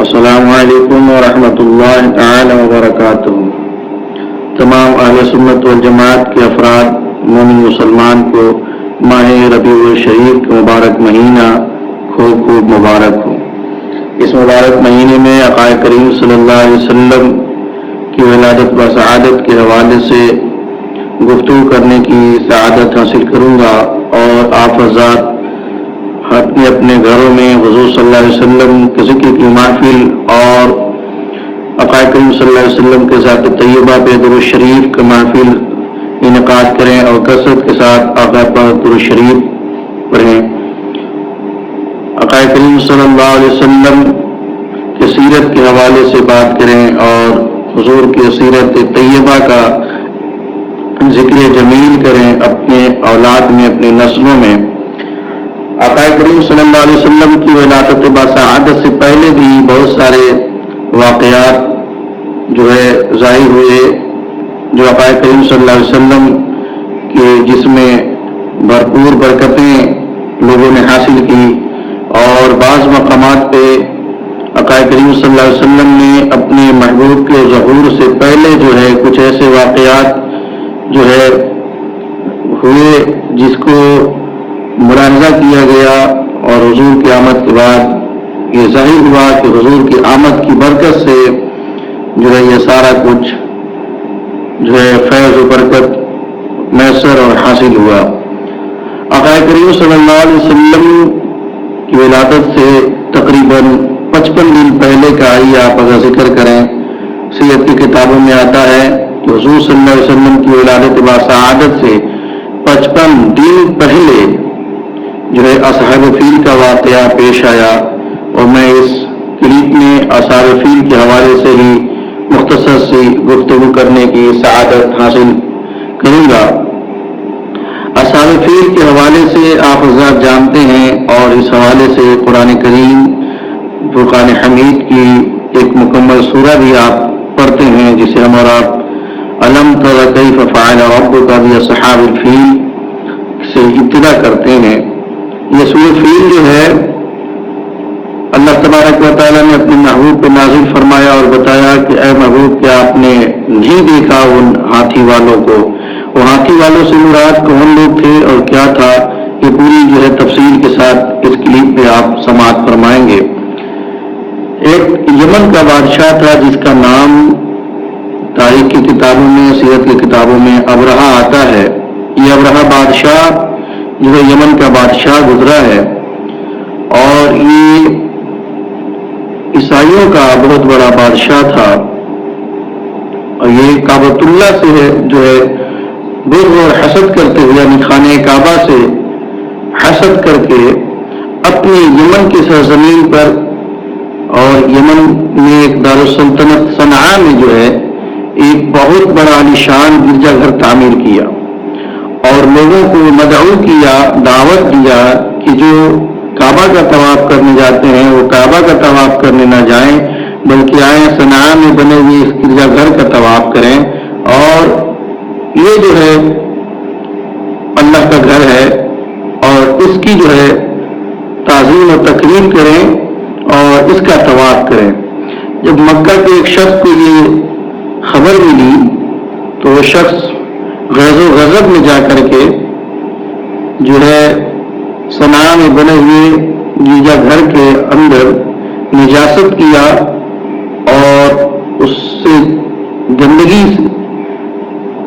السلام علیکم ورحمۃ اللہ تعالی وبرکاتہ۔ تمام اہل سنت والجماعت کے افراد مومن مسلمان کو ماہ ربیع الشریف کا مبارک مہینہ خوب مبارک ہو۔ اس مبارک مہینے میں آقا کریم صلی اللہ علیہ وسلم کی ولادت و سعادت کے حوالے سے گفتگو کرنے کی سعادت حاصل کروں گا، اور آپ حضرات اپنے گھروں میں حضور صلی اللہ علیہ وسلم کے ذکر کی محفل اور آقا کریم صلی اللہ علیہ وسلم کے ذات طیبہ پہ درود شریف کا محفل انعقاد کریں اور کثرت کے ساتھ آقا پر درود شریف پڑھیں۔ آقا کریم صلی اللہ علیہ وسلم کی سیرت کے حوالے سے بات کریں اور حضور کی سیرت طیبہ کا ذکر جمیل کریں اپنے اولاد میں، اپنی نسلوں میں۔ آقا کریم صلی اللہ علیہ وسلم کی ولادت باسعادت سے پہلے بھی بہت سارے واقعات جو ہے ظاہر ہوئے، جو آقا کریم صلی اللہ علیہ وسلم کے جس میں بھرپور برکتیں لوگوں نے حاصل کی، اور بعض مقامات پہ آقا کریم صلی اللہ علیہ وسلم نے اپنے محبوب کے ظہور سے پہلے جو ہے کچھ ایسے واقعات جو ہے ہوئے جس کو ملاحظہ کیا گیا، اور حضور کی آمد کے بعد یہ ظاہر ہوا کہ حضور کی آمد کی برکت سے جو ہے یہ سارا کچھ جو ہے فیض و برکت میسر اور حاصل ہوا۔ آقا کریم صلی اللہ علیہ وسلم کی ولادت سے تقریباً 55 دن پہلے کا آئیے آپ اگر ذکر کریں، سیرت کی کتابوں میں آتا ہے کہ حضور صلی اللہ علیہ وسلم کی ولادت باسعادت سے 55 دن پہلے جو ہے اصحاب فیل کا واقعہ پیش آیا، اور میں اس کلپ میں اصحاب فیل کے حوالے سے ہی مختصر سی گفتگو کرنے کی سعادت حاصل کروں گا۔ اصحاب فیل کے حوالے سے آپ حضرات جانتے ہیں، اور اس حوالے سے قرآن کریم فرقان حمید کی ایک مکمل سورہ بھی آپ پڑھتے ہیں، جسے ہم اور آپ الم تر کیف فعل ربک باصحاب الفیل سے ابتدا کرتے ہیں۔ یہ سورہ فیل جو ہے اللہ تبارک و تعالیٰ نے اپنے محبوب پہ نازل فرمایا اور بتایا کہ اے محبوب، کیا آپ نے نہیں دیکھا ان ہاتھی والوں کو؟ وہ ہاتھی والوں سے مراد کون لوگ تھے اور کیا تھا، یہ پوری جو ہے تفصیل کے ساتھ اس کلپ پہ آپ سماعت فرمائیں گے۔ ایک یمن کا بادشاہ تھا جس کا نام تاریخ کی کتابوں میں، سیرت کی کتابوں میں ابرہہ آتا ہے۔ یہ ابرہہ بادشاہ جو ہے یمن کا بادشاہ گزرا ہے، اور یہ عیسائیوں کا بہت بڑا بادشاہ تھا، اور یہ کعبۃ اللہ سے جو ہے بغض اور حسد کرتے ہوئے، یعنی خانہ کعبہ سے حسد کر کے اپنی یمن کی سرزمین پر، اور یمن میں ایک دارالسلطنت صنعاء میں جو ہے ایک بہت بڑا عالیشان گرجا گھر تعمیر کیا، اور لوگوں کو مدعو کیا، دعوت دیا کہ جو کعبہ کا طواف کرنے جاتے ہیں وہ کعبہ کا طواف کرنے نہ جائیں، بلکہ آئیں صنعاء میں بنے ہوئے اس گرجا گھر کا طواف کریں، اور یہ جو ہے اللہ کا گھر ہے، اور اس کی جو ہے تعظیم و تکریم کریں اور اس کا طواف کریں۔ جب مکہ کے ایک شخص کو یہ خبر ملی تو وہ شخص غیظ و غضب میں جا کر کے جو ہے صنعاء میں بنے ہوئے گرجا گھر کے اندر نجاست کیا، اور اس سے گندگی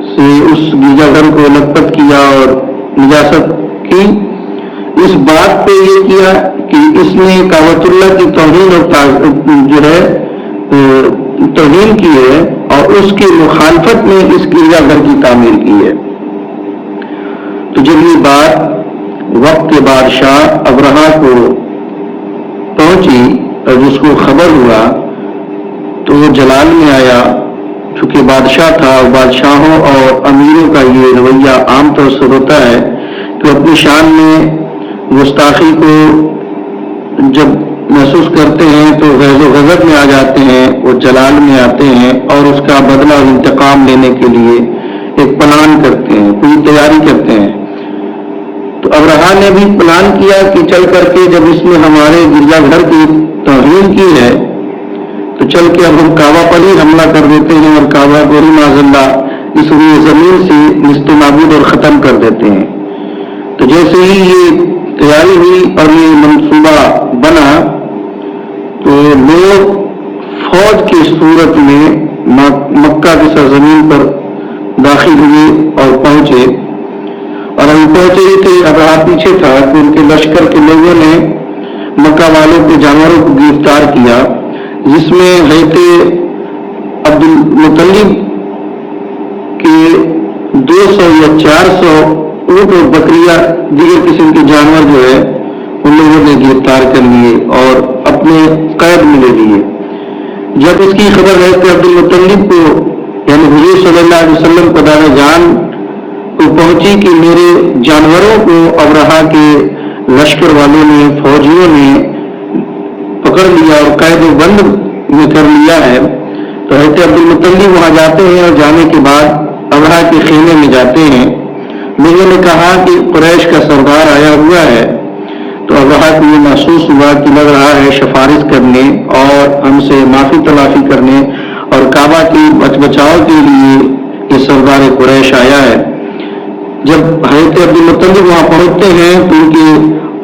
سے اس گرجا گھر کو لطپت کیا اور نجاست کی۔ اس بات پہ یہ کیا کہ اس نے کعبۃ اللہ کی توہین اور جو ہے توہین کی ہے، اور اس کی مخالفت میں اس گرجا گھر کی تعمیر کی ہے۔ تو جب یہ بات وقت کے بادشاہ ابرہہ کو پہنچی اور جس کو خبر ہوا تو وہ جلال میں آیا، چونکہ بادشاہ تھا، اور بادشاہوں اور امیروں کا یہ رویہ عام طور سے ہوتا ہے کہ اپنی شان میں گستاخی کو جب محسوس کرتے ہیں تو غیظ و غضب میں آ جاتے ہیں، وہ جلال میں آتے ہیں، اور اس کا بدلہ اور انتقام لینے کے لیے ایک پلان کرتے ہیں، پوری تیاری کرتے ہیں۔ تو ابرہہ نے بھی پلان کیا کہ چل کر کے جب اس نے ہمارے گرجا گھر کی توہین کی ہے تو چل کے اب ہم کعبہ پر ہی حملہ کر دیتے ہیں اور کعبہ کو ہی معاذاللہ اس روئے زمین سے نست نابود اور ختم کر دیتے ہیں۔ تو جیسے ہی یہ تیاری ہوئی اور یہ منصوبہ بنا تو لوگ فوج کی صورت میں مکہ کی سرزمین پر داخل ہوئے اور پہنچے، اور ہم پہنچے ہی تھے، ابراہ پیچھے تھا کہ ان کے لشکر کے لوگوں نے مکہ والوں کے جانوروں کو گرفتار کیا، جس میں حضرت عبد المطلب کے 200 یا 400 اونٹ اور بکریاں دیگر قسم کے جانور جو ہے ان لوگوں نے گرفتار کر لیے اور اپنے قید میں لے لیے۔ جب اس کی خبر حضرت عبد المطلب کو یعنی حضور صلی اللہ علیہ وسلم کو دادا جان کو پہنچی کہ میرے جانوروں کو ابرہا کے لشکر والوں نے، فوجیوں نے پکڑ لیا اور قید و بند میں کر لیا ہے، تو حضرت عبد المطلب وہاں جاتے ہیں اور جانے کے بعد ابرہا کے خیمے میں جاتے ہیں۔ لوگوں نے کہا کہ قریش کا سردار آیا ہوا ہے، تو ابرہا کو یہ محسوس ہوا کہ لگ رہا ہے سفارش کرنے اور ہم سے معافی تلافی کرنے اور کعبہ کی بچاؤ کے لیے یہ سردار قریش آیا ہے۔ جب حضرت عبد المطلب وہاں پہنچتے ہیں تو ان کے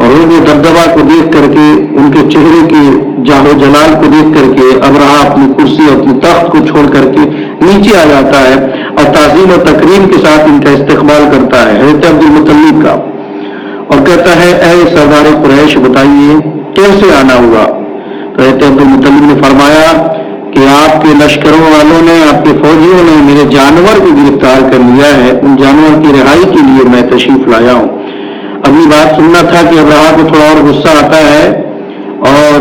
عروج و دبدبہ کو دیکھ کر کے، ان کے چہرے کے جاہ و جلال کو دیکھ کر کے ابرہا اپنی کرسی اور اپنی تخت کو چھوڑ کر کے نیچے آ جاتا ہے اور تعظیم و تکریم کے ساتھ ان کا استقبال کرتا ہے حضرت عبد المطلب کا، اور کہتا ہے اے سردار قریش بتائیے کیسے آنا ہوا؟ تو حضرت عبد المطلب نے فرمایا کہ آپ کے لشکروں والوں نے، آپ کے فوجیوں نے میرے جانور کو گرفتار کر لیا ہے، ان جانور کی رہائی کے لیے میں تشریف لایا ہوں۔ اپنی بات سننا تھا کہ ابرہا کو تھوڑا اور غصہ آتا ہے اور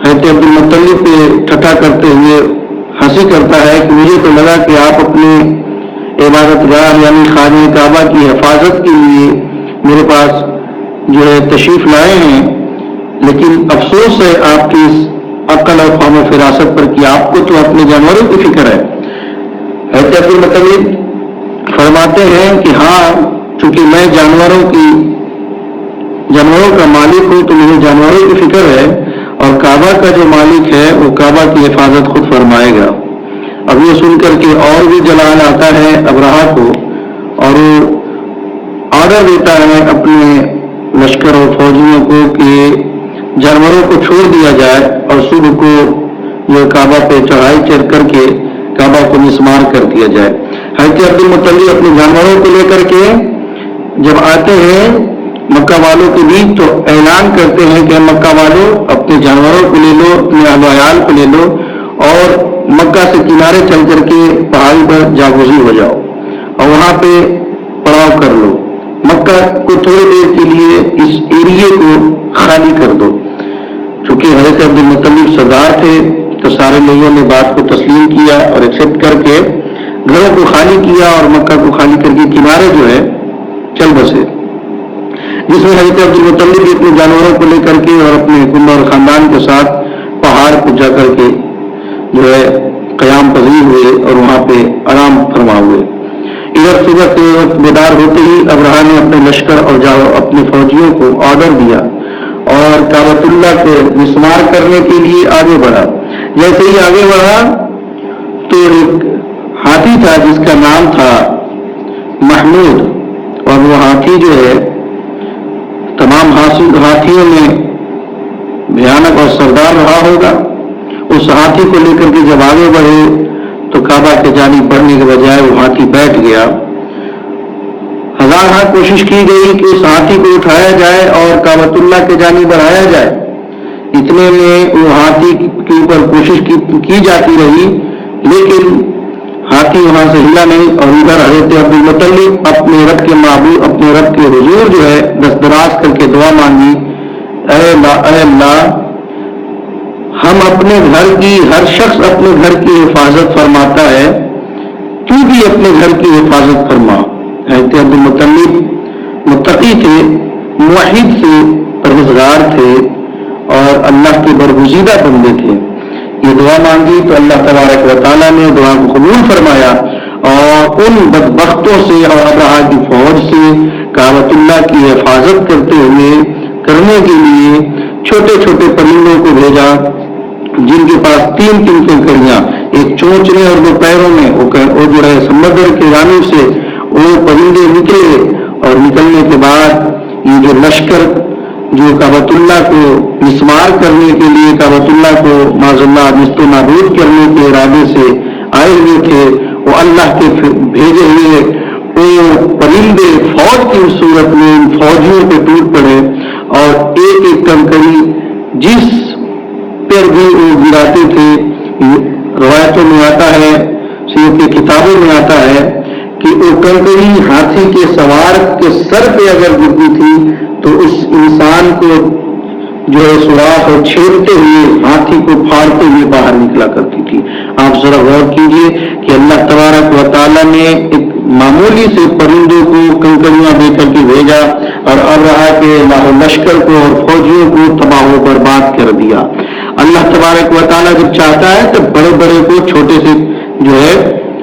حضرت عبد المطلب پہ ٹھٹھا کرتے ہوئے ہنسی کرتا ہے کہ مجھے تو لگا کہ آپ اپنے عبادت گاہ یعنی خانہ کعبہ کی حفاظت کے لیے میرے پاس جو ہے تشریف لائے ہیں، لیکن افسوس ہے آپ کی اس عقل اور قوم و فراست پر کہ آپ کو تو اپنے جانوروں کی فکر ہے۔ حضرت عبد المطلب فرماتے ہیں کہ ہاں، چونکہ میں جانوروں کا مالک ہوں تو مجھے جانوروں کی فکر ہے، اور کعبہ کا جو مالک ہے وہ کعبہ کی حفاظت خود فرمائے گا۔ اب یہ سن کر کے اور بھی جلال آتا ہے ابرہا کو، اور وہ آرڈر دیتا ہے اپنے لشکر اور فوجیوں کو کہ جانوروں کو چھوڑ دیا جائے اور صبح کو جو کعبہ پہ چڑھائی چڑھ کر کے کعبہ کو مسمار کر دیا جائے۔ حضرت عبد المطلب اپنے جانوروں کو لے کر کے جب آتے ہیں مکہ والوں کے بیچ تو اعلان کرتے ہیں کہ مکہ والوں اپنے جانوروں کو لے لو، اپنے اہل و عیال کو لے لو اور مکہ سے کنارے چل کر کے پہاڑی پر جاگزی ہو جاؤ اور وہاں پہ پڑاؤ کر لو، مکہ کو تھوڑی دیر کے لیے اس ایریے کو خالی کر دو۔ چونکہ حضرت عبد المطلب سردار تھے تو سارے لوگوں نے بات کو تسلیم کیا اور ایکسپٹ کر کے گھروں کو خالی کیا اور مکہ کو خالی کر کے کنارے جو ہے چل بسے، جس میں حضرت عبد المطلب اپنے جانوروں کو لے کر کے اور اپنے کنبہ اور خاندان کے ساتھ پہاڑ پہ جا کر کے جو ہے قیام پذیر ہوئے اور وہاں پہ آرام فرما ہوئے۔ ادھر صبح کے وقت بیدار ہوتے ہی ابرہا نے اپنے لشکر اور اپنے فوجیوں کو آرڈر دیا اور کعبۃ اللہ کو مسمار کرنے کے لیے آگے بڑھا۔ جیسے ہی آگے بڑھا تو ایک ہاتھی تھا جس کا نام تھا محمود، اور وہ ہاتھی جو ہے تمام ہاتھیوں میں بھیانک اور سردار رہا ہوگا۔ اس ہاتھی کو لے کر کے جب آگے بڑھے تو کعبہ کے جانب بڑھنے کے بجائے وہ ہاتھی بیٹھ گیا۔ ہزار کوشش کی گئی کہ اس ہاتھی کو اٹھایا جائے اور کعبۃ اللہ کے جانب بڑھایا جائے، اتنے میں وہ ہاتھی کے اوپر کوشش کی جاتی رہی لیکن ہاتھی وہاں سے ہلا نہیں، اور ادھر حضرت عبد المطلب اپنے رب کے معبود، اپنے رب کے حضور جو ہے دستدراز کر کے دعا مانگی، اے اللہ ہم اپنے گھر کی، ہر شخص اپنے گھر کی حفاظت فرماتا ہے، تو بھی اپنے گھر کی حفاظت فرما۔ حضرت عبد المطلب متقی تھے، موحد تھے، پرہیزگار تھے اور اللہ کے برگزیدہ بندے تھے۔ یہ دعا مانگی تو اللہ تبارک و تعالیٰ نے دعا کو قبول فرمایا اور ان بدبختوں سے اور ابرہا کی فوج سے کعبۃ اللہ کی حفاظت کرنے کے لیے چھوٹے چھوٹے پرندوں کو بھیجا جن کے پاس 3 کنکریاں، ایک چونچنے اور 2 پیروں میں، وہ جو ہے سمندر کے جانب سے وہ پرندے نکلے، اور نکلنے کے بعد یہ جو لشکر جو کعبۃ اللہ کو مسمار کرنے کے لیے، کعبۃ اللہ کو معاذ اللہ نیست و نابود کرنے کے ارادے سے آئے ہوئے تھے، وہ اللہ کے بھیجے ہوئے وہ پرندے فوج کی صورت میں ان فوجیوں پہ ٹوٹ پڑے، اور ایک ایک کنکری جس پر بھی وہ گراتے تھے، روایتوں میں آتا ہے، سیرت کی کتابوں میں آتا ہے کہ وہ کنکری ہاتھی کے سوار کے سر پہ اگر گرتی تھی تو اس انسان کو جو ہے سوراخ اور چھیڑتے ہوئے ہاتھی کو پھاڑتے ہوئے باہر نکلا کرتی تھی۔ آپ ذرا غور کیجئے کہ اللہ تبارک و تعالیٰ نے ایک معمولی سے پرندوں کو کنکریاں دے کر کے بھیجا اور ابرہہ کے لشکر کو اور فوجیوں کو تباہ و برباد کر دیا۔ اللہ تبارک و تعالیٰ جب چاہتا ہے تو بڑے بڑے کو چھوٹے سے جو ہے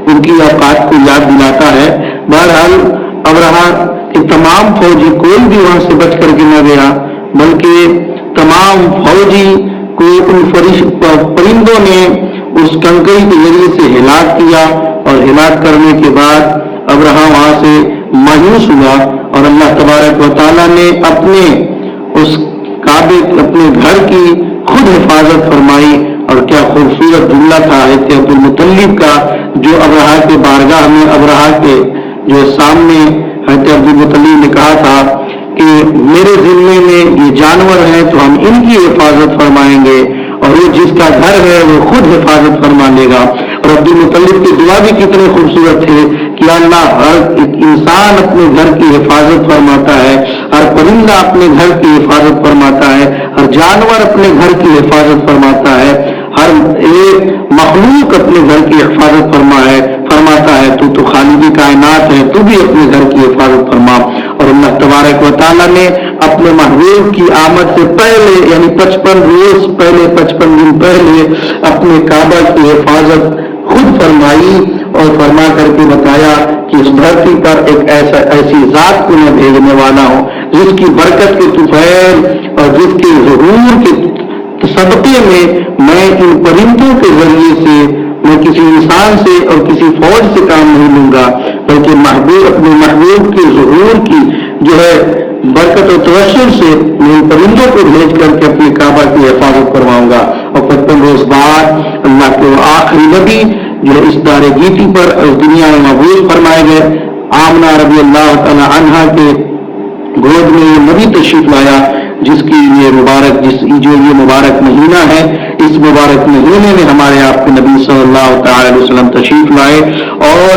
ان کی اوقات کو یاد دلاتا ہے۔ بہرحال ابرہہ کہ تمام فوجی کوئی بھی وہاں سے بچ کر کے نہ گیا، بلکہ تمام فوجی کو ان پرندوں نے اس کنکری کے ذریعے سے ہلاک کیا، اور ہلاک کرنے کے بعد ابرہہ وہاں سے مایوس ہوا، اور اللہ تبارک و تعالیٰ نے اپنے اس کعبے اپنے گھر کی خود حفاظت فرمائی۔ اور کیا خوبصورت جملہ تھا حضرت عبدالمطلب کا، جو ابرہہ کے بارگاہ میں ابرہہ کے جو سامنے حضرت عبدالمطلب نے کہا تھا کہ میرے ذمے میں یہ جانور ہیں تو ہم ان کی حفاظت فرمائیں گے، اور وہ جس کا گھر ہے وہ خود حفاظت فرما لے گا۔ اور عبدالمطلب کی دعا بھی کتنے خوبصورت تھے کہ اللہ ہر انسان اپنے گھر کی حفاظت فرماتا ہے، ہر پرندہ اپنے گھر کی حفاظت فرماتا ہے، ہر جانور اپنے گھر کی حفاظت فرماتا ہے، ہر ایک مخلوق اپنے گھر کی حفاظت فرماتا ہے۔ تو خالق کائنات ہے، تو بھی اپنے گھر کی حفاظت فرما۔ اور اللہ تبارک و تعالیٰ نے اپنے محبوب کی آمد سے پہلے یعنی 55 روز پہلے، 55 دن پہلے اپنے کعبہ کی حفاظت خود فرمائی، اور فرما کر کے بتایا کہ اس دھرتی پر ایک ایسی ذات کو میں بھیجنے والا ہوں جس کی برکت کے طفیل اور جس کے ظہور کے صدقے میں میں ان پرندوں کے ذریعے سے میں کسی انسان سے اور کسی فوج سے کام نہیں لوں گا، بلکہ اپنے محبوب کے ظہور کی جو ہے برکت و توسل سے میں ان پرندوں کو بھیج کر کے اپنے کعبہ کی حفاظت کرواؤں گا۔ اور 55 روز بعد اللہ کے آخری نبی جو اس دار گیتی پر اس دنیا میں مبعوث فرمائے گئے، آمنہ رضی اللہ تعالی عنہا کے گود میں یہ نبی تشریف لایا، جس کی یہ مبارک مہینہ ہے۔ اس مبارک مہینے میں ہمارے آپ کے نبی صلی اللہ تعالی علیہ وسلم تشریف لائے، اور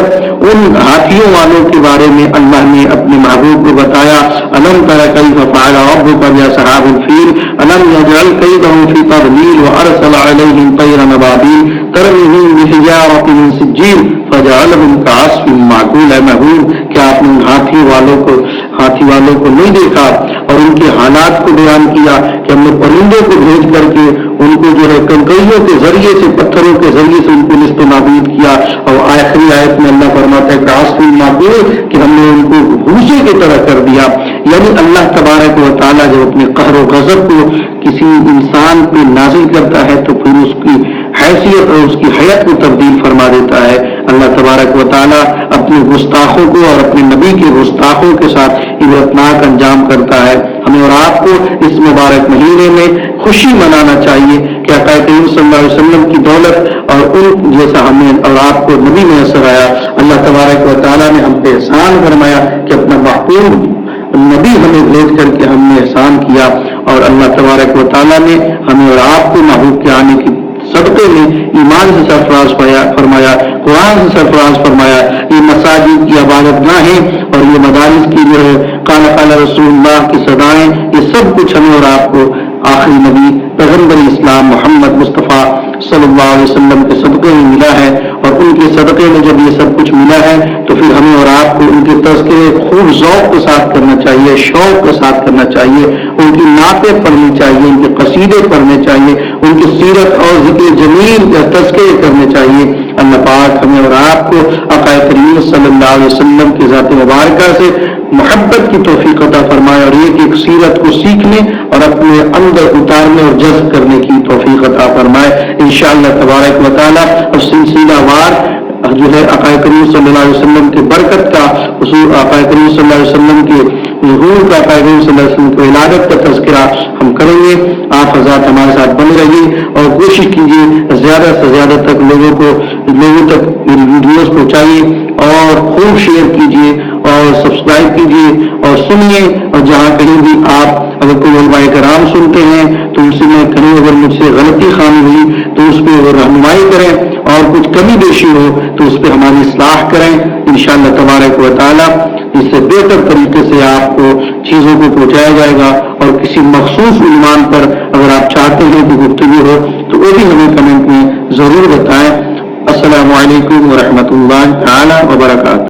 ان ہاتھیوں والوں کے بارے میں اللہ نے اپنے محبوب کو بتایا، الم تر کیف فعل ربک باصحاب الفیل الم یجعل کیدہم فی تضلیل وارسل علیہم طیرا ابابیل ترمیہم بحجارۃ من سجیل فجعلہم کعصف مأکول۔ اے محبوب، کیا آپ نے ہاتھی والوں کو نہیں دیکھا اور ان کے حالات کو بیان کیا کہ ہم نے پرندوں کو بھیج کر کے ان کو جو ہے کنکریوں کے ذریعے سے، پتھروں کے ذریعے سے ان کو نیست و نابود کیا۔ اور آخری آیت میں اللہ فرماتا ہے کہ کعصف مأکول، کہ ہم نے ان کو بھوسے کی طرح کر دیا۔ یعنی اللہ تبارک و تعالیٰ جب اپنے قہر و غضب کو کسی انسان پہ نازل کرتا ہے تو پھر اس کی حیثیت اور اس کی حیت کو تبدیل فرما دیتا ہے۔ اللہ تبارک و تعالیٰ اپنے گستاخوں کو اور اپنے نبی کے گستاخوں کے ساتھ عبرتناک انجام کرتا ہے۔ ہمیں اور آپ کو اس مبارک مہینے میں خوشی منانا چاہیے کہ آقا کریم صلی اللہ علیہ وسلم کی دولت اور ان جیسا ہمیں اور آپ کو نبی میسر آیا۔ اللہ تبارک و تعالیٰ نے ہم پہ احسان فرمایا کہ اپنا محبوب نبی ہمیں بھیج کر کے ہم نے احسان کیا، اور اللہ تبارک و تعالیٰ نے ہمیں اور آپ کو محبوب کے آنے کی صدقے میں ایمان سے سرفراز فرمایا، قرآن سے سرفراز فرمایا۔ یہ مساجد کی عبادت گاہیں اور یہ مدارس کی جو ہے قال قال رسول اللہ کی صدائیں، یہ سب کچھ ہمیں اور آپ کو آخری نبی پیغمبر اسلام محمد مصطفیٰ صلی اللہ علیہ وسلم کے صدقے میں ملا ہے۔ اور ان کے صدقے میں جب یہ سب کچھ ملا ہے تو پھر ہمیں اور آپ کو ان کے تذکرے خوب ذوق کے ساتھ کرنا چاہیے، شوق کے ساتھ کرنا چاہیے، ان کی نعتیں پڑھنی چاہیے، ان کے قصیدے پڑھنے چاہیے، ان کی سیرت اور ذکر جمیل یا تذکرے کرنے چاہیے۔ اللہ پاک ہمیں اور آپ کو آقا کریم صلی اللہ علیہ وسلم کی ذات مبارکہ سے محبت کی توفیق عطا فرمائے، اور ایک سیرت کو سیکھنے اور اپنے اندر اتارنے اور جذب کرنے کی توفیق عطا فرمائے۔ انشاءاللہ تبارک و تعالی اب سلسلہ وار جو ہے آقا کریم صلی اللہ علیہ وسلم کے برکت کا حصول، آقا کریم صلی اللہ علیہ وسلم کے ظہور کا، آقا کریم صلی اللہ علیہ وسلم کی ولادت کا تذکرہ ہم کریں گے۔ آپ حضرات ہمارے ساتھ بنے رہیے اور کوشش کیجیے زیادہ سے زیادہ تک لوگوں تک ویڈیوز پہنچائیے اور خوب شیئر کیجیے اور سبسکرائب کیجیے اور سنیے، اور جہاں کہیں بھی آپ اگر کوئی علماء کرام سنتے ہیں تو ان سے میں کہیں اگر مجھ سے غلطی خامی ہوئی تو اس پہ رہنمائی کریں، اور کچھ کمی بیشی ہو تو اس پہ ہماری اصلاح کریں۔ انشاءاللہ تبارک و تعالی اس سے بہتر طریقے سے آپ کو چیزوں کو پہنچایا جائے گا، اور کسی مخصوص عنوان پر اگر آپ چاہتے ہیں کہ گفتگو ہو تو وہ بھی ہمیں کمنٹ میں ضرور بتائیں۔ السلام علیکم ورحمۃ اللہ تعالی وبرکاتہ۔